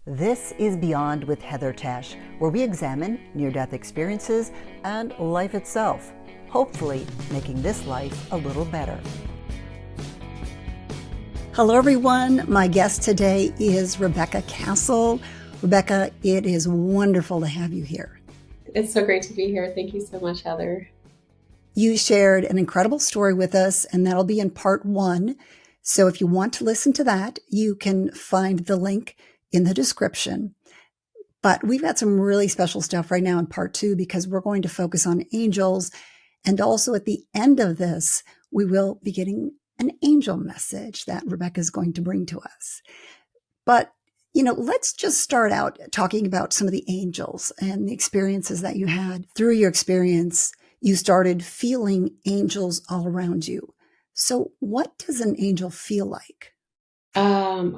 This is Beyond with Heather Tesch, where we examine near-death experiences and life itself, hopefully making this life a little better. Hello, everyone. My guest today is Rebecca Kastl. Rebecca, it is wonderful to have you here. It's so great to be here. Thank you so much, Heather. You shared an incredible story with us, and that'll be in part 1. So if you want to listen to that, you can find the link in the description. But we've got some really special stuff right now in part 2 because we're going to focus on angels. And also at the end of this, we will be getting an angel message that Rebecca is going to bring to us. But, let's just start out talking about some of the angels and the experiences that you had. Through your experience, you started feeling angels all around you. So what does an angel feel like?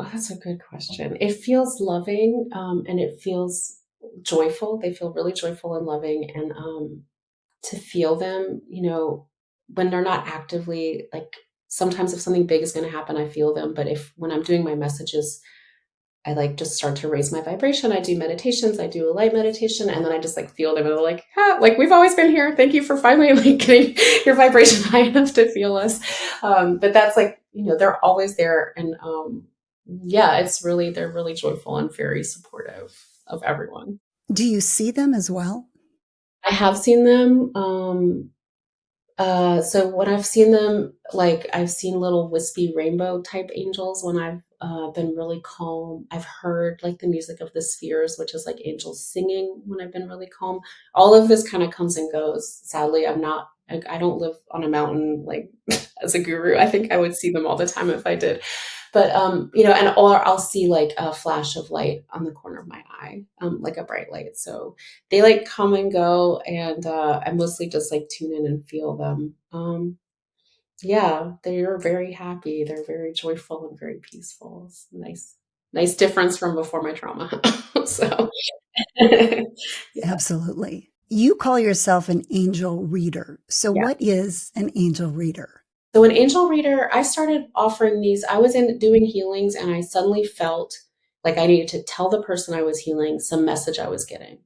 That's a good question. It feels loving, and it feels joyful. They feel really joyful and loving. And to feel them, when they're not actively, like sometimes if something big is going to happen, I feel them. But when I'm doing my messages, I just start to raise my vibration. I do meditations. I do a light meditation, and then I just feel them. And they're like, like we've always been here. Thank you for finally getting your vibration high enough to feel us. But that's they're always there. And they're really joyful and very supportive of everyone. Do you see them as well? I have seen them. So when I've seen them, I've seen little wispy rainbow type angels when I've been really calm. I've heard the music of the spheres, which is like angels singing when I've been really calm. All of this kind of comes and goes. Sadly, I don't live on a mountain as a guru. I think I would see them all the time if I did. But, or I'll see a flash of light on the corner of my eye, like a bright light. So they come and go, and I mostly just tune in and feel them. They're very happy. They're very joyful and very peaceful. It's nice difference from before my trauma. So yeah. Absolutely. You call yourself an angel reader. So Yeah. what is an angel reader? So an angel reader, I started offering these. I was doing healings, and I suddenly felt like I needed to tell the person I was healing some message I was getting.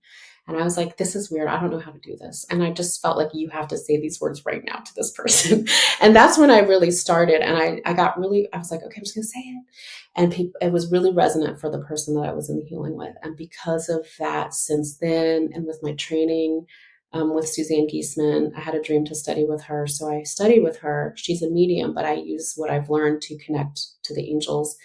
And I was like, this is weird. I don't know how to do this. And I just felt like you have to say these words right now to this person. And that's when I really started. And I was like, okay, I'm just going to say it. And it was really resonant for the person that I was in the healing with. And because of that, since then, and with my training, with Suzanne Giesman, I had a dream to study with her. So I study with her. She's a medium, but I use what I've learned to connect to the angels.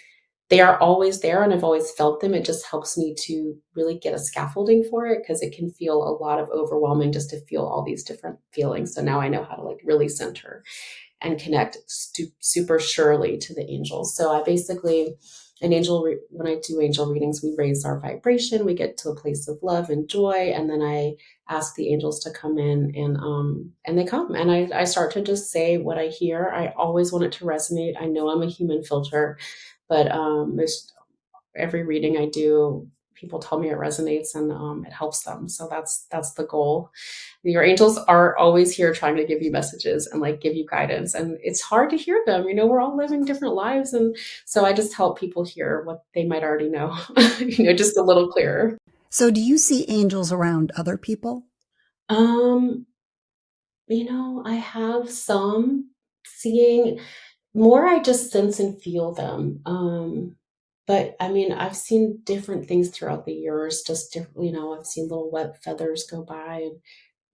They are always there, and I've always felt them. It just helps me to really get a scaffolding for it, because it can feel a lot of overwhelming just to feel all these different feelings. So now I know how to really center and connect super surely to the angels. So I basically, when I do angel readings, we raise our vibration, we get to a place of love and joy, and then I ask the angels to come in, and they come, and I start to just say what I hear. I always want it to resonate. I know I'm a human filter, but there's every reading I do, people tell me it resonates, and it helps them. So that's the goal. Your angels are always here trying to give you messages and give you guidance. And it's hard to hear them. We're all living different lives. And so I just help people hear what they might already know, just a little clearer. So do you see angels around other people? Um, I have some seeing more. I just sense and feel them. But I mean, I've seen different things throughout the years, just different, I've seen little wet feathers go by,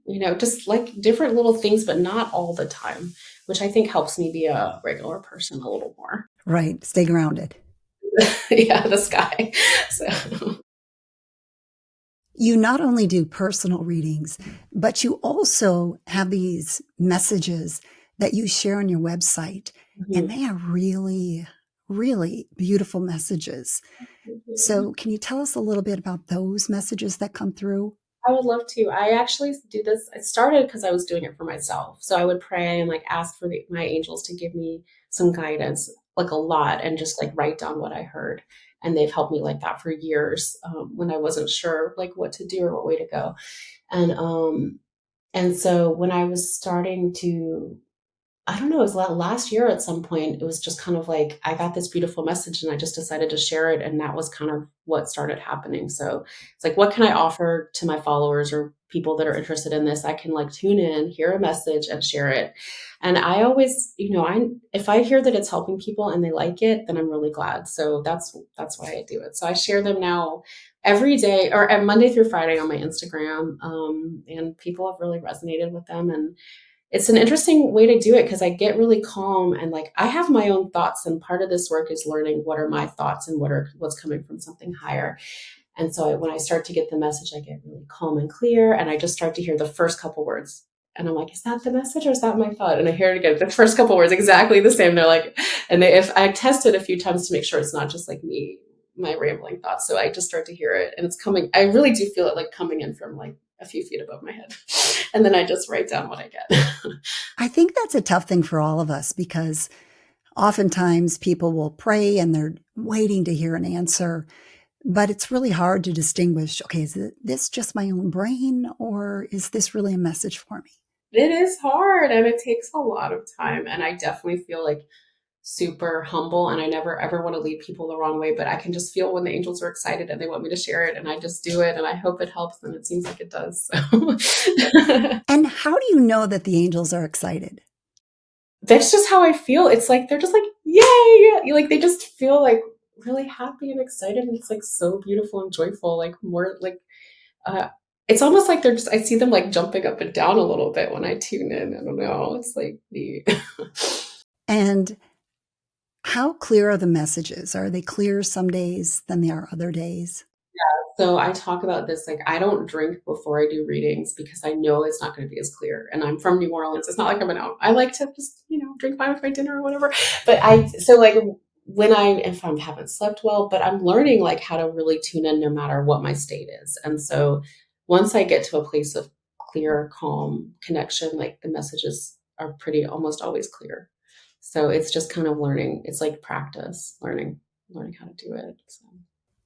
and just different little things, but not all the time, which I think helps me be a regular person a little more. Right. Stay grounded. Yeah, the sky. So You not only do personal readings, but you also have these messages that you share on your website, and they are really, really beautiful messages. So can you tell us a little bit about those messages that come through? I would love to. I actually do this. It started because I was doing it for myself. So I would pray and ask for my angels to give me some guidance, a lot, and just write down what I heard. And they've helped me like that for years, when I wasn't sure what to do or what way to go. And so when I was starting to I don't know, it was last year at some point. It was just kind of like I got this beautiful message and I just decided to share it. And that was kind of what started happening. So it's like, what can I offer to my followers or people that are interested in this? I can like tune in, hear a message and share it. And I always, if I hear that it's helping people and they like it, then I'm really glad. So that's why I do it. So I share them now every day or Monday through Friday on my Instagram. And people have really resonated with them. And it's an interesting way to do it because I get really calm and like I have my own thoughts, and part of this work is learning what are my thoughts and what's coming from something higher. And so when I start to get the message, I get really calm and clear, and I just start to hear the first couple words. And I'm like, is that the message or is that my thought? And I hear it again, the first couple words exactly the same. They're like, if I test it a few times to make sure it's not just like me, my rambling thoughts. So I just start to hear it, and it's coming. I really do feel it like coming in from like a few feet above my head. And then I just write down what I get. I think that's a tough thing for all of us because oftentimes people will pray and they're waiting to hear an answer, but it's really hard to distinguish, okay, is this just my own brain or is this really a message for me? It is hard and it takes a lot of time. And I definitely feel like super humble, and I never ever want to lead people the wrong way, but I can just feel when the angels are excited and they want me to share it, and I just do it and I hope it helps, and it seems like it does. So. And how do you know that the angels are excited? That's just how I feel. It's like they're just like, yay! Like they just feel like really happy and excited, and it's like so beautiful and joyful. Like more like uh it's almost like they're just I see them like jumping up and down a little bit when I tune in. I don't know. It's like neat. And how clear are the messages? Are they clearer some days than they are other days? So I talk about this, like I don't drink before I do readings because I know it's not going to be as clear. And I'm from New Orleans. It's not like I'm an out. I like to just, drink wine with my dinner or whatever. But so like if I haven't slept well, but I'm learning like how to really tune in no matter what my state is. And so once I get to a place of clear, calm connection, like the messages are pretty almost always clear. So it's just kind of learning. It's like practice, learning how to do it. So.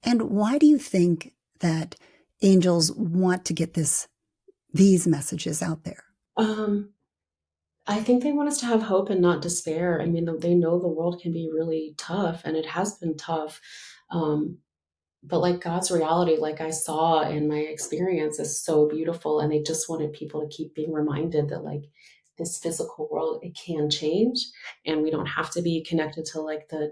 And why do you think that angels want to get these messages out there? Um, I think they want us to have hope and not despair. I mean, they know the world can be really tough, and it has been tough. Um, but like God's reality, like I saw in my experience, is so beautiful. And they just wanted people to keep being reminded that like this physical world, it can change, and we don't have to be connected to like the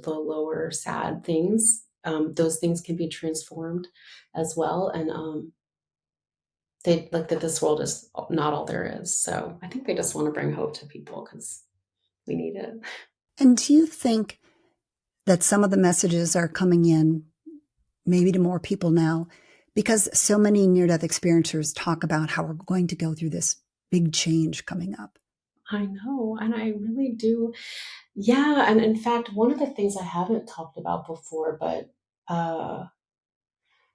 lower sad things. Those things can be transformed as well. And they like that this world is not all there is. So I think they just want to bring hope to people because we need it. And do you think that some of the messages are coming in maybe to more people now because so many near-death experiencers talk about how we're going to go through this big change coming up? I know. And I really do. Yeah. And in fact, one of the things I haven't talked about before, but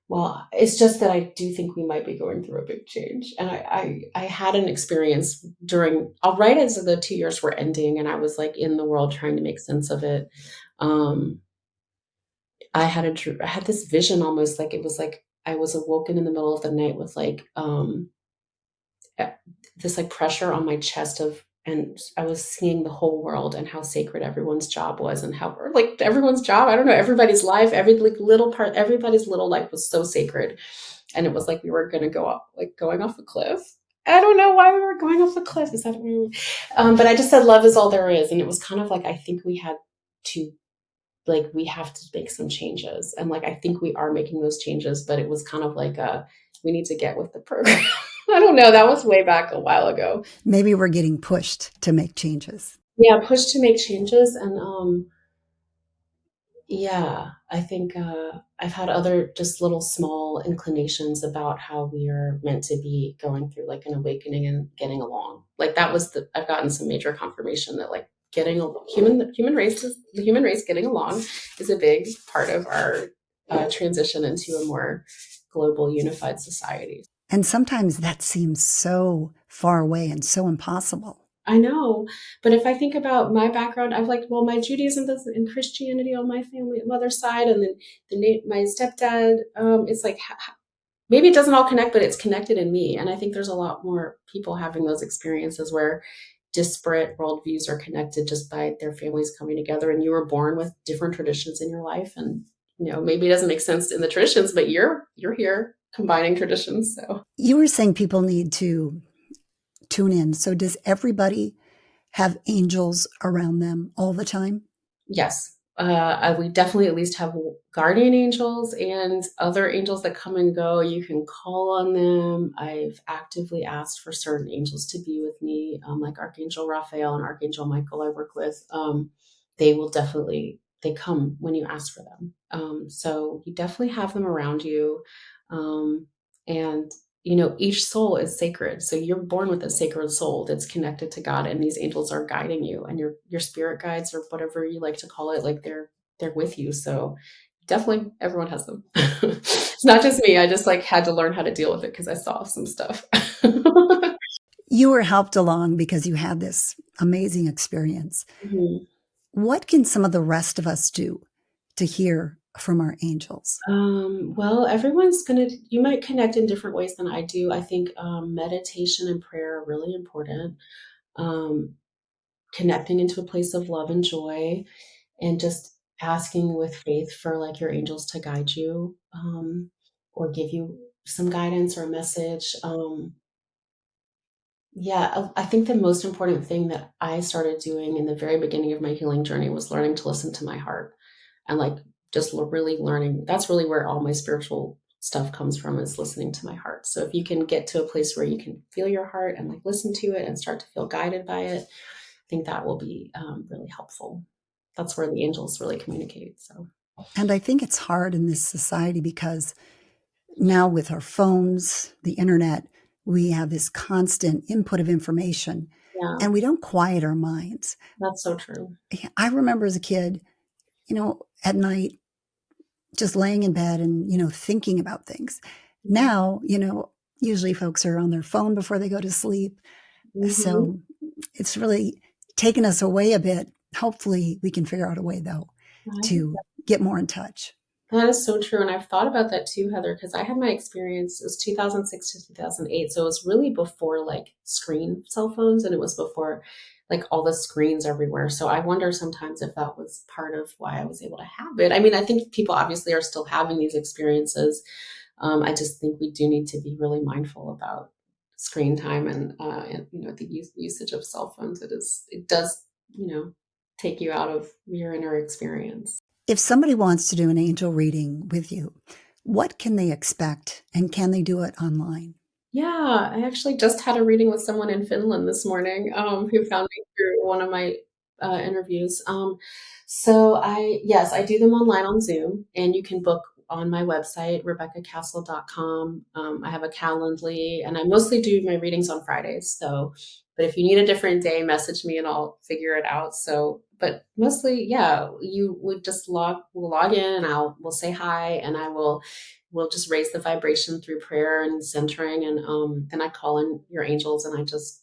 well, it's just that I do think we might be going through a big change. And I had an experience right as the 2 years were ending, and I was like in the world trying to make sense of it. Um, I had this vision, almost like it was like I was awoken in the middle of the night with like this like pressure on my chest and I was seeing the whole world and how sacred everyone's job was, and how or like everyone's job, I don't know, everybody's life, every like little part, everybody's little life was so sacred. And it was like we were going to go up, like going off a cliff. I don't know why we were going off the cliff. Is that what we were? But I just said love is all there is, and it was kind of like I think we have to make some changes, and like I think we are making those changes, but it was kind of like we need to get with the program. I don't know. That was way back a while ago. Maybe we're getting pushed to make changes. Yeah, push to make changes, and yeah, I think I've had other just little small inclinations about how we are meant to be going through like an awakening and getting along. Like I've gotten some major confirmation that like the human race getting along is a big part of our transition into a more global unified society. And sometimes that seems so far away and so impossible. I know, but if I think about my background, I've like, well, my Judaism and Christianity on my family mother's side, and then my stepdad. It's like maybe it doesn't all connect, but it's connected in me, and I think there's a lot more people having those experiences where disparate worldviews are connected just by their families coming together, and you were born with different traditions in your life. And maybe it doesn't make sense in the traditions, but you're here combining traditions. So You were saying people need to tune in. So does everybody have angels around them all the time? yes, we definitely at least have guardian angels and other angels that come and go. You can call on them. I've actively asked for certain angels to be with me, like Archangel Raphael and Archangel Michael I work with. They come when you ask for them. So you definitely have them around you. And each soul is sacred. So you're born with a sacred soul that's connected to God, and these angels are guiding you, and your spirit guides, or whatever you like to call it, like they're with you. So definitely everyone has them. It's not just me. I just had to learn how to deal with it because I saw some stuff. You were helped along because you had this amazing experience. Mhm. What can some of the rest of us do to hear from our angels? Well, you might connect in different ways than I do. I think meditation and prayer are really important. Um, Connecting into a place of love and joy, and just asking with faith for your angels to guide you, or give you some guidance or a message. Yeah, I think the most important thing that I started doing in the very beginning of my healing journey was learning to listen to my heart, and just really learning. That's really where all my spiritual stuff comes from, is listening to my heart. So if you can get to a place where you can feel your heart and listen to it and start to feel guided by it, I think that will be really helpful. That's where the angels really communicate. So And I think it's hard in this society because now with our phones, the internet, we have this constant input of information yeah, and we don't quiet our minds. that's so true. I remember as a kid, at night, just laying in bed and, thinking about things. Mhm. Now, usually folks are on their phone before they go to sleep. Mhm. So it's really taken us away a bit. Hopefully, we can figure out a way, though, I think to get more in touch. that is so true. And I've thought about that too, Heather, because I had my experience, it was 2006 to 2008. So it was really before screen cell phones, and it was before all the screens everywhere. So I wonder sometimes if that was part of why I was able to have it. I mean, I think people obviously are still having these experiences. I just think we do need to be really mindful about screen time, and the usage of cell phones. It does, take you out of your inner experience. If somebody wants to do an angel reading with you, what can they expect and can they do it online? Yeah, I actually just had a reading with someone in Finland this morning, who found me through one of my interviews. Yes, I do them online on Zoom, and you can book on my website, RebeccaKastl.com. I have a Calendly, and I mostly do my readings on Fridays. But if you need a different day, message me and I'll figure it out. But mostly, yeah, you would just we'll log in, and we'll say hi, and we'll just raise the vibration through prayer and centering, and then I call in your angels, and I just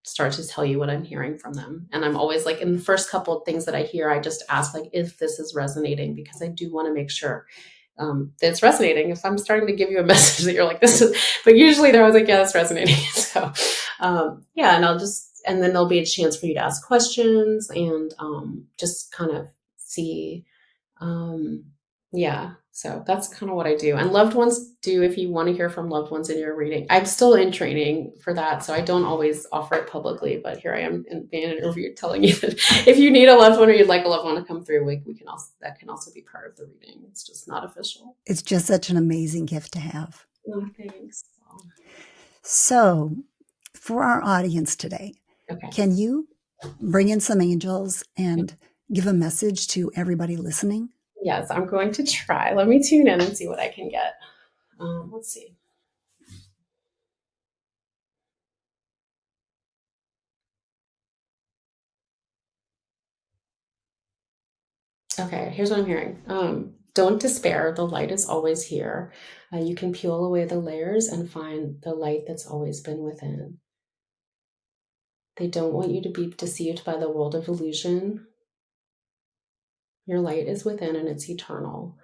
start to tell you what I'm hearing from them. And I'm always in the first couple of things that I hear, I just ask if this is resonating, because I do want to make sure that it's resonating. If I'm starting to give you a message that you're this is, but usually they're always yeah, that's resonating. So yeah, and then there'll be a chance for you to ask questions, and just kind of see. um, yeah, so that's kind of what I do. And loved ones do, if you want to hear from loved ones in your reading. I'm still in training for that, so I don't always offer it publicly, but here I am being interviewed telling you that if you need a loved one or you'd like a loved one to come through, we can also, that can also be part of the reading. It's just not official. It's just such an amazing gift to have. Oh, thanks. So, for our audience today, Okay. can you bring in some angels and give a message to everybody listening? Yes, I'm going to try. Let me tune in and see what I can get. Let's see. Okay, here's what I'm hearing. Don't despair. The light is always here. You can peel away the layers and find the light that's always been within. They don't want you to be deceived by the world of illusion. Your light is within, and it's eternal.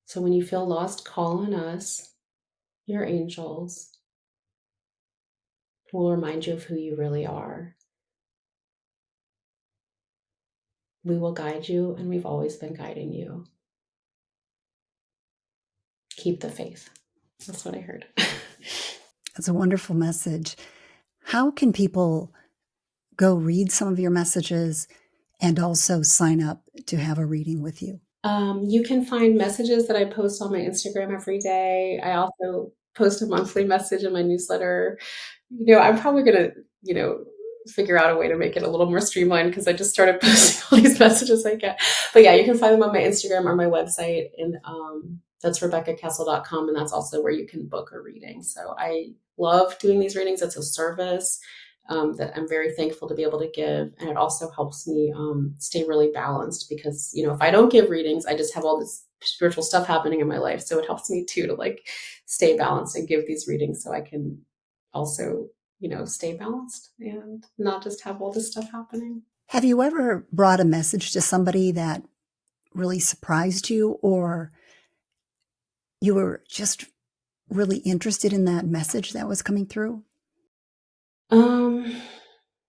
So when you feel lost, call on us, your angels, will remind you of who you really are. We will guide you, and we've always been guiding you. Keep the faith. That's what I heard. That's a wonderful message. How can people go read some of your messages and also sign up to have a reading with you? You can find messages that I post on my Instagram every day. I also post a monthly message in my newsletter. I'm probably going to, figure out a way to make it a little more streamlined because I just started posting all these messages I get. But yeah, you can find them on my Instagram or my website. And that's RebeccaKastl.com. And that's also where you can book a reading. So I love doing these readings. It's a service that I'm very thankful to be able to give. And it also helps me stay really balanced because, if I don't give readings, I just have all this spiritual stuff happening in my life. So it helps me too to stay balanced and give these readings so I can also, stay balanced and not just have all this stuff happening. Have you ever brought a message to somebody that really surprised you, or you were just really interested in that message that was coming through?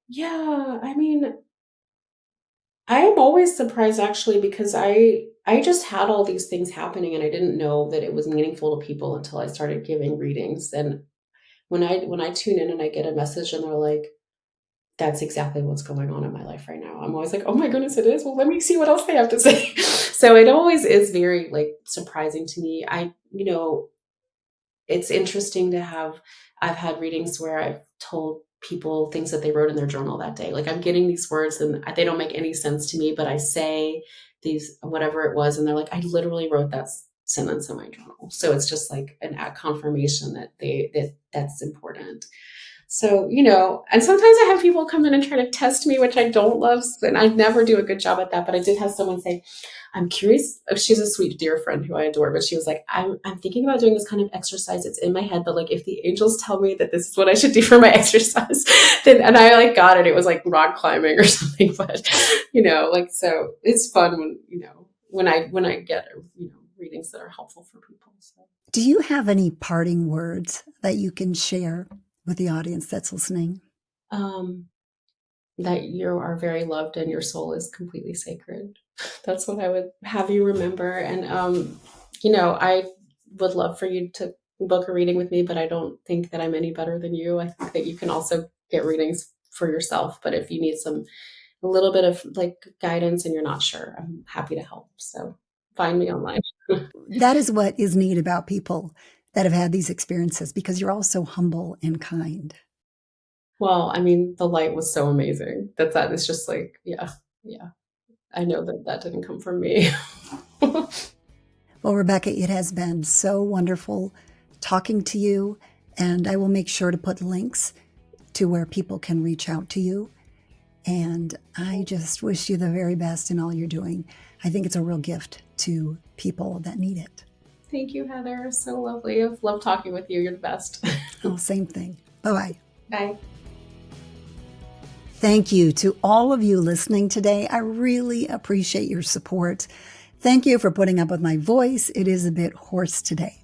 Yeah, I'm always surprised actually because I just had all these things happening and I didn't know that it was meaningful to people until I started giving readings. And when I tune in and I get a message and they're like, that's exactly what's going on in my life right now, I'm always like, oh my goodness, it is. Well, let me see what else they have to say. So it always is very surprising to me. It's interesting I've had readings where I've told people things that they wrote in their journal that day. I'm getting these words and they don't make any sense to me, but I say these, whatever it was. And they're like, I literally wrote that sentence in my journal. So it's just a confirmation that that's important. So, and sometimes I have people come in and try to test me, which I don't love. And I never do a good job at that. But I did have someone say, I'm curious. She's a sweet, dear friend who I adore, but she was like, I'm thinking about doing this kind of exercise. It's in my head, but if the angels tell me that this is what I should do for my exercise, then, and I got it. It was like rock climbing or something, but, so it's fun when I get, readings that are helpful for people. So. Do you have any parting words that you can share with the audience that's listening? That you are very loved and your soul is completely sacred. That's what I would have you remember. And, I would love for you to book a reading with me, but I don't think that I'm any better than you. I think that you can also get readings for yourself. But if you need a little bit of guidance and you're not sure, I'm happy to help. So find me online. That is what is neat about people that have had these experiences, because you're all so humble and kind. Well, the light was so amazing. That is just yeah. I know that didn't come from me. Well, Rebecca, it has been so wonderful talking to you, and I will make sure to put links to where people can reach out to you. And I just wish you the very best in all you're doing. I think it's a real gift to people that need it. Thank you, Heather. So lovely. I've loved talking with you. You're the best. Oh, same thing. Bye-bye. Bye. Thank you to all of you listening today. I really appreciate your support. Thank you for putting up with my voice. It is a bit hoarse today.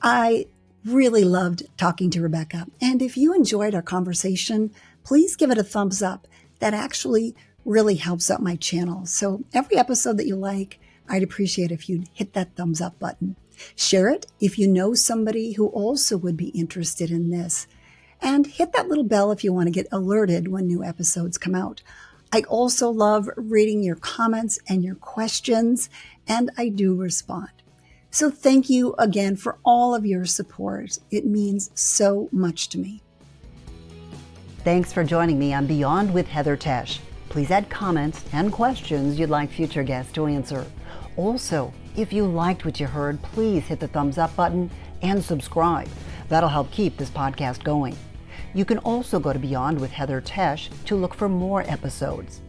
I really loved talking to Rebecca. And if you enjoyed our conversation, please give it a thumbs up. That actually really helps out my channel. So every episode that you like, I'd appreciate if you'd hit that thumbs up button. Share it if you know somebody who also would be interested in this. And hit that little bell if you want to get alerted when new episodes come out. I also love reading your comments and your questions, and I do respond. So thank you again for all of your support. It means so much to me. Thanks for joining me on Beyond with Heather Tesch. Please add comments and questions you'd like future guests to answer. Also, if you liked what you heard, please hit the thumbs up button and subscribe. That'll help keep this podcast going. You can also go to Beyond with Heather Tesch to look for more episodes.